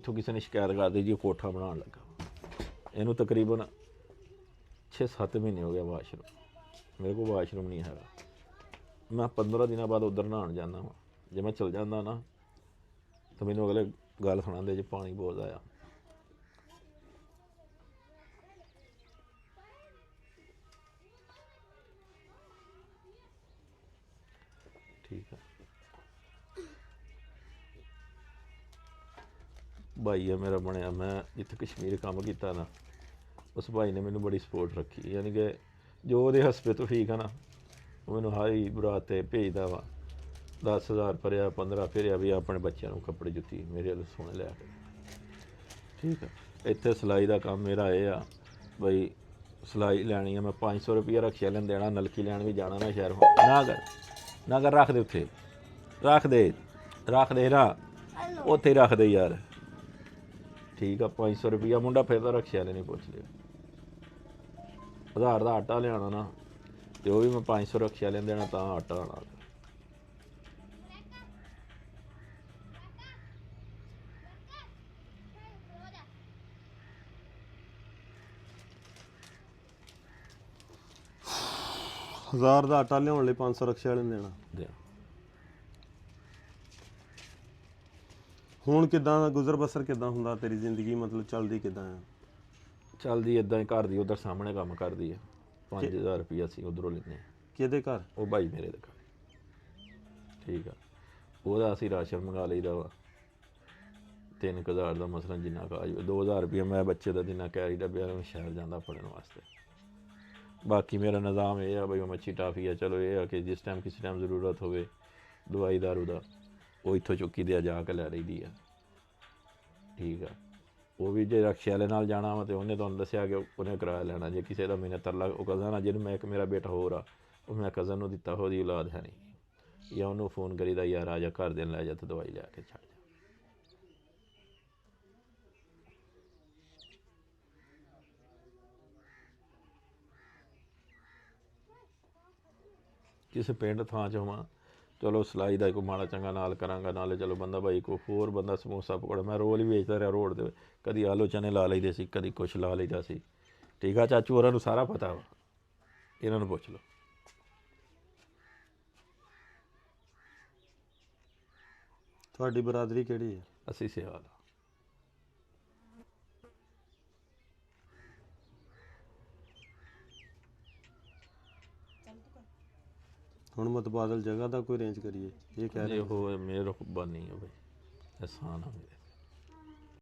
ਇੱਥੋਂ ਕਿਸੇ ਨੇ ਸ਼ਿਕਾਇਤ ਕਰਦੀ ਜੀ ਕੋਠਾ ਬਣਾਉਣ ਲੱਗਾ। ਇਹਨੂੰ ਤਕਰੀਬਨ 6-7 ਮਹੀਨੇ ਹੋ ਗਏ ਵਾਸ਼ਰੂਮ, ਮੇਰੇ ਕੋਲ ਵਾਸ਼ਰੂਮ ਨਹੀਂ ਹੈਗਾ। ਮੈਂ 15 ਦਿਨਾਂ ਬਾਅਦ ਉੱਧਰ ਨਹਾਉਣ ਜਾਂਦਾ ਵਾ। ਜੇ ਮੈਂ ਚਲ ਜਾਂਦਾ ਨਾ ਤਾਂ ਮੈਨੂੰ ਅਗਲੇ ਗੱਲ ਸੁਣਾਉਂਦੇ ਜੀ ਪਾਣੀ ਬਹੁਤ ਆਇਆ। ਠੀਕ ਹੈ, ਭਾਈ ਆ ਮੇਰਾ ਬਣਿਆ। ਮੈਂ ਜਿੱਥੇ ਕਸ਼ਮੀਰ ਕੰਮ ਕੀਤਾ ਨਾ, ਉਸ ਭਾਈ ਨੇ ਮੈਨੂੰ ਬੜੀ ਸਪੋਰਟ ਰੱਖੀ। ਯਾਨੀ ਕਿ ਜੋ ਉਹਦੇ ਹਸਬੇ ਤੋਂ ਠੀਕ ਆ ਨਾ, ਉਹ ਮੈਨੂੰ ਹਾਈ ਬਰਾਤ 'ਤੇ ਭੇਜਦਾ ਵਾ। 10,000 ਭਰਿਆ, 15 ਭਰਿਆ ਵੀ ਆਪਣੇ ਬੱਚਿਆਂ ਨੂੰ ਕੱਪੜੇ ਜੁੱਤੀ ਮੇਰੇ ਵੱਲ ਸੋਹਣੇ ਲੈ ਕੇ। ਠੀਕ ਆ, ਇੱਥੇ ਸਿਲਾਈ ਦਾ ਕੰਮ ਮੇਰਾ ਇਹ ਆ ਬਈ ਸਿਲਾਈ ਲੈਣੀ ਆ। ਮੈਂ 500 ਰੁਪਈਆ ਰਕਸ਼ਾ ਲੈਣ ਦੇਣਾ, ਨਲਕੀ ਲੈਣ ਵੀ ਜਾਣਾ ਨਾ ਸ਼ਹਿਰ। ਨਾ ਕਰ ਰੱਖ ਦੇ ਉੱਥੇ, ਰੱਖ ਦੇ ਨਾ ਉੱਥੇ ਰੱਖ ਦੇ ਯਾਰ। ਠੀਕ ਆ, 500 ਰੁਪਈਆ ਮੁੰਡਾ ਫਿਰਦਾ ਰਕਸ਼ੇ ਵਾਲੇ ਨਹੀਂ ਪੁੱਛ ਲਿਆ। 1000 ਦਾ ਆਟਾ ਲਿਆਉਣਾ ਨਾ, ਤੇ ਉਹ ਵੀ ਮੈਂ 500 ਰਕਸ਼ੇ ਵਾਲੇ ਦੇਣਾ ਤਾਂ ਆਟਾ ਆਉਣਾ। ਹਜ਼ਾਰ ਦਾ ਆਟਾ ਲਿਆਉਣ ਲਈ 500 ਰਕਸ਼ੇ ਵਾਲੇ ਨੂੰ ਦੇਣਾ। ਹੁਣ ਕਿੱਦਾਂ ਦਾ ਗੁਜ਼ਰ ਬਸਰ ਕਿੱਦਾਂ ਹੁੰਦਾ ਤੇਰੀ ਜ਼ਿੰਦਗੀ, ਮਤਲਬ ਚੱਲਦੀ ਕਿੱਦਾਂ ਆ? ਚੱਲਦੀ ਇੱਦਾਂ ਹੀ, ਘਰ ਦੀ ਉੱਧਰ ਸਾਹਮਣੇ ਕੰਮ ਕਰਦੀ ਆ। 5000 ਰੁਪਈਆ ਅਸੀਂ ਉੱਧਰੋਂ ਲੈਂਦੇ ਹਾਂ। ਕਿਹਦੇ ਘਰ? ਉਹ ਭਾਈ ਮੇਰੇ ਦੇ ਘਰ। ਠੀਕ ਆ, ਉਹਦਾ ਅਸੀਂ ਰਾਸ਼ਨ ਮੰਗਾ ਲਈਦਾ ਵਾ। 3000 ਦਾ ਮਸਲਾ ਜਿੰਨਾ ਕੁ ਆ ਜਾਵੇ। 2000 ਰੁਪਈਆ ਮੈਂ ਬੱਚੇ ਦਾ ਜਿੰਨਾ ਕੈਰੀ ਦਾ ਵਿਆਹ ਸ਼ਹਿਰ ਜਾਂਦਾ ਪੜ੍ਹਨ ਵਾਸਤੇ। ਬਾਕੀ ਮੇਰਾ ਨਿਜ਼ਾਮ ਇਹ ਆ ਬਈ ਮੱਛੀ ਟਾਫੀ ਆ। ਚਲੋ ਇਹ ਆ ਕਿ ਜਿਸ ਟਾਈਮ ਕਿਸੇ ਟਾਈਮ ਜ਼ਰੂਰਤ ਹੋਵੇ ਦਵਾਈ ਦਾਰੂ ਦਾ, ਉਹ ਇੱਥੋਂ ਚੁੱਕੀ ਦੇ ਜਾ ਕੇ ਲੈ ਲਈਦੀ ਆ। ਠੀਕ ਆ, ਉਹ ਵੀ ਜੇ ਰਕਸ਼ੇ ਵਾਲੇ ਨਾਲ ਜਾਣਾ ਵਾ ਤਾਂ ਉਹਨੇ ਤੁਹਾਨੂੰ ਦੱਸਿਆ ਕਿ ਉਹਨੇ ਕਿਰਾਇਆ ਲੈਣਾ। ਜੇ ਕਿਸੇ ਦਾ ਮੈਨੇ ਤਰਲਾ, ਉਹ ਕਜ਼ਨ ਆ ਜਿਹਨੂੰ ਮੈਂ, ਇੱਕ ਮੇਰਾ ਬੇਟਾ ਹੋਰ ਆ, ਉਹ ਮੈਂ ਕਜ਼ਨ ਨੂੰ ਦਿੱਤਾ, ਉਹਦੀ ਔਲਾਦ ਹੈ ਨਹੀਂ, ਜਾਂ ਉਹਨੂੰ ਫੋਨ ਕਰੀਦਾ ਯਾਰ ਆ ਜਾ ਘਰ ਦੇ ਲੈ ਜਾ ਤੇ ਦਵਾਈ ਲੈ ਕੇ ਛੱਡ ਜਾ। ਕਿਸੇ ਪਿੰਡ ਥਾਂ 'ਚ ਹੋਵਾਂ, ਚਲੋ ਸਿਲਾਈ ਦਾ ਕੋਈ ਮਾੜਾ ਚੰਗਾ ਨਾਲ ਕਰਾਂਗਾ, ਨਾਲੇ ਚਲੋ ਬੰਦਾ ਭਾਈ ਕੋਈ ਹੋਰ ਬੰਦਾ ਸਮੋਸਾ ਪਕੌੜਾ, ਮੈਂ ਰੋਲ ਹੀ ਵੇਚਦਾ ਰਿਹਾ ਰੋਡ 'ਤੇ। ਕਦੀ ਆਲੂ ਚਨੇ ਲਾ ਲਈਦੇ ਸੀ, ਕਦੀ ਕੁਛ ਲਾ ਲਈਦਾ ਸੀ। ਠੀਕ ਆ ਚਾਚੂ ਹੋਰਾਂ ਨੂੰ ਸਾਰਾ ਪਤਾ ਵਾ, ਇਹਨਾਂ ਨੂੰ ਪੁੱਛ ਲਓ। ਤੁਹਾਡੀ ਬਰਾਦਰੀ ਕਿਹੜੀ ਹੈ? ਅਸੀਂ ਸਿਆਲ ਆ। ਹੁਣ ਮਤਬਾਦਲ ਜਗ੍ਹਾ ਦਾ ਕੋਈ ਅਰੇਂਜ ਕਰੀਏ, ਇਹ ਕਹਿ ਰਹੇ ਜੇ ਉਹ ਮੇਰੇ ਬਾਨੀ ਆ ਬਈ, ਅਹਿਸਾਨ ਆ ਮੇਰਾ।